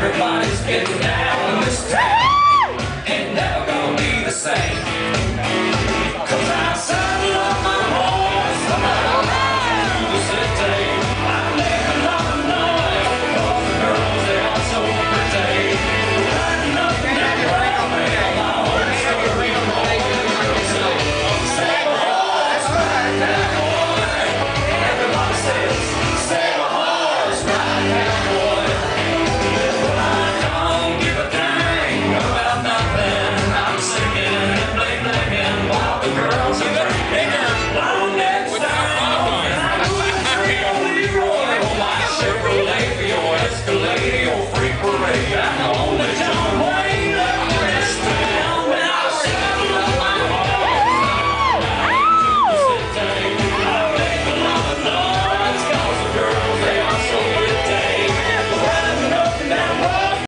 Everybody's getting down in this town. Ain't never gonna be the same. 'Cause I saddle up my horse, I'm out to the city. I'm making a lot of noise, 'cause the girls, they are so pretty. Riding up and down the railway, my horse is real more than the girls say. Saddle horse, ride cowboy. Everybody says, saddle horse, ride cowboy.